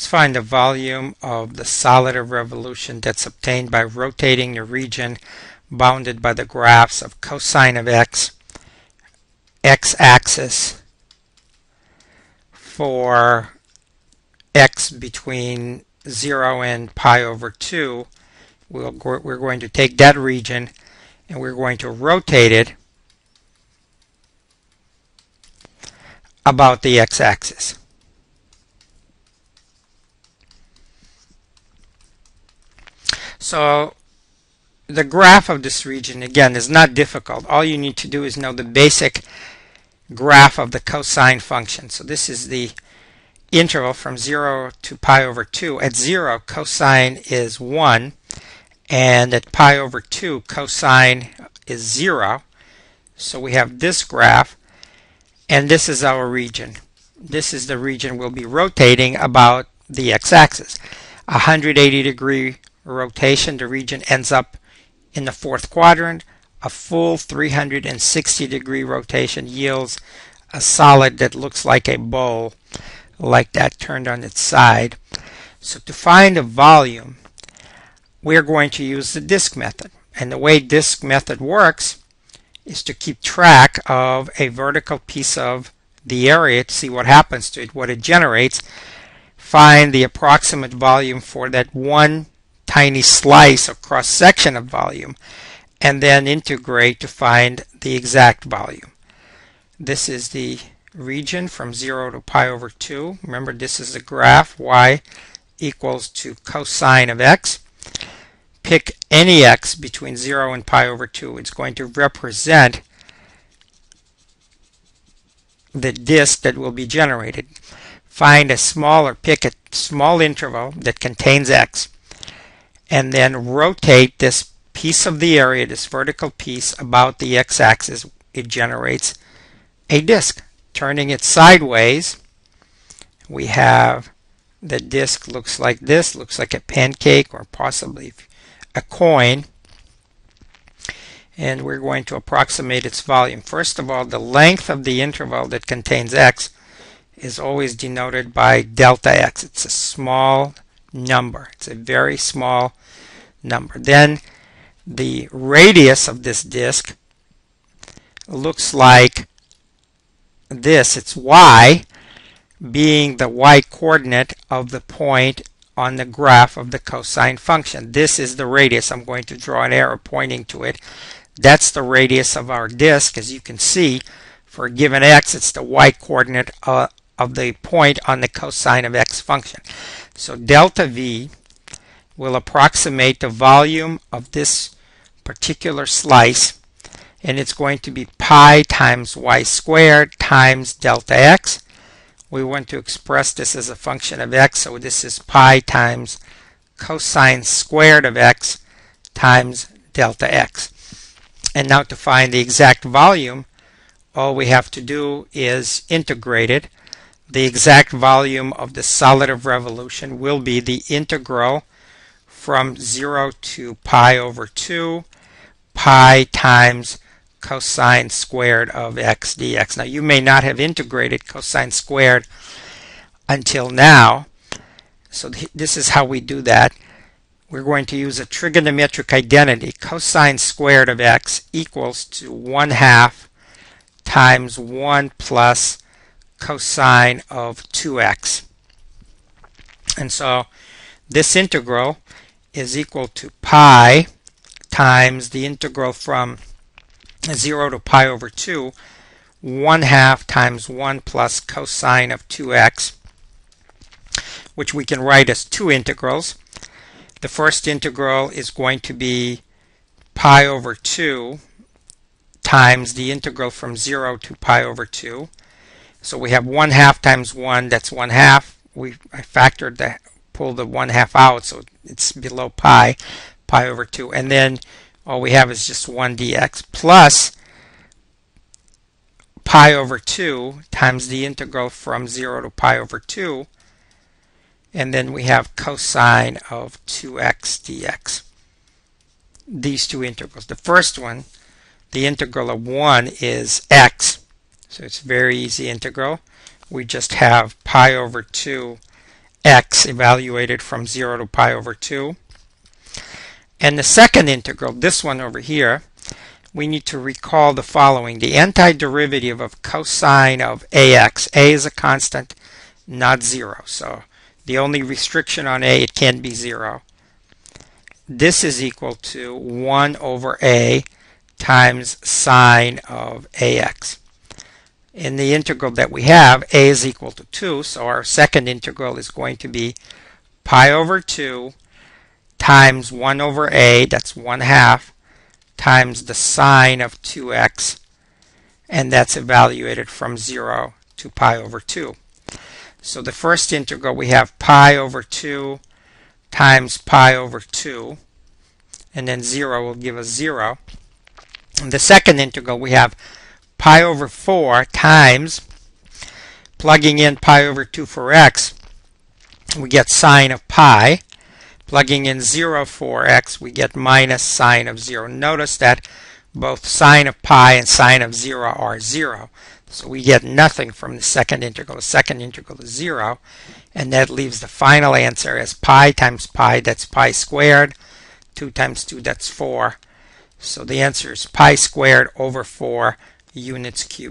Let's find the volume of the solid of revolution that's obtained by rotating the region bounded by the graphs of cosine of x, x-axis for x between 0 and pi over 2. We're going to take that region and we're going to rotate it about the x-axis. So the graph of this region, again, is not difficult. All you need to do is know the basic graph of the cosine function. So this is the interval from 0 to pi over 2. At 0, cosine is 1, and at pi over 2, cosine is 0. So we have this graph, and this is our region. This is the region we'll be rotating about the x-axis. 180-degree rotation, the region ends up in the fourth quadrant. A full 360-degree rotation yields a solid that looks like a bowl, like that turned on its side. So to find a volume, we're going to use the disk method. And the way disk method works is to keep track of a vertical piece of the area to see what happens to it, what it generates, find the approximate volume for that one tiny slice or cross section of volume, and then integrate to find the exact volume. This is the region from 0 to pi over 2. Remember, this is the graph y equals to cosine of x. Pick any x between 0 and pi over 2. It's going to represent the disk that will be generated. Find a small, or pick a small interval that contains x, and then rotate this piece of the area, this vertical piece, about the x-axis. It generates a disk. Turning it sideways, we have the disk looks like this, looks like a pancake or possibly a coin, and we're going to approximate its volume. First of all, the length of the interval that contains x is always denoted by delta x. It's a small number. It's a very small number. Then the radius of this disk looks like this. It's y, being the y coordinate of the point on the graph of the cosine function. This is the radius. I'm going to draw an arrow pointing to it. That's the radius of our disk. As you can see, for a given x, it's the y coordinate of the point on the cosine of x function. So delta v will approximate the volume of this particular slice, and it's going to be pi times y squared times delta x. We want to express this as a function of x, so this is pi times cosine squared of x times delta x. And now to find the exact volume, all we have to do is integrate it. The exact volume of the solid of revolution will be the integral from 0 to pi over 2, pi times cosine squared of x dx. Now you may not have integrated cosine squared until now, so this is how we do that. We're going to use a trigonometric identity. Cosine squared of x equals to 1/2 times 1 plus cosine of 2x. And so this integral is equal to pi times the integral from 0 to pi over 2, 1/2 times 1 plus cosine of 2x, which we can write as two integrals. The first integral is going to be pi over 2 times the integral from 0 to pi over 2. So we have 1/2 times 1, that's 1/2. I factored pulled the 1/2 out, so it's below pi over 2. And then all we have is just 1 dx plus pi over 2 times the integral from 0 to pi over 2. And then we have cosine of 2x dx. These two integrals. The first one, the integral of 1 is x. So it's a very easy integral. We just have pi over 2 x evaluated from 0 to pi over 2. And the second integral, this one over here, we need to recall the following. The antiderivative of cosine of ax, a is a constant, not 0. So the only restriction on a, it can't be 0. This is equal to 1 over a times sine of ax. In the integral that we have, a is equal to 2, so our second integral is going to be pi over 2 times 1 over a, that's 1/2, times the sine of 2x, and that's evaluated from 0 to pi over 2. So the first integral, we have pi over 2 times pi over 2, and then 0 will give us 0. And the second integral, we have pi over 4 times, plugging in pi over 2 for x, we get sine of pi. Plugging in 0 for x, we get minus sine of 0. Notice that both sine of pi and sine of 0 are 0. So we get nothing from the second integral. The second integral is 0. And that leaves the final answer as pi times pi, that's pi squared. 2 times 2, that's 4. So the answer is pi squared over 4 units cubed.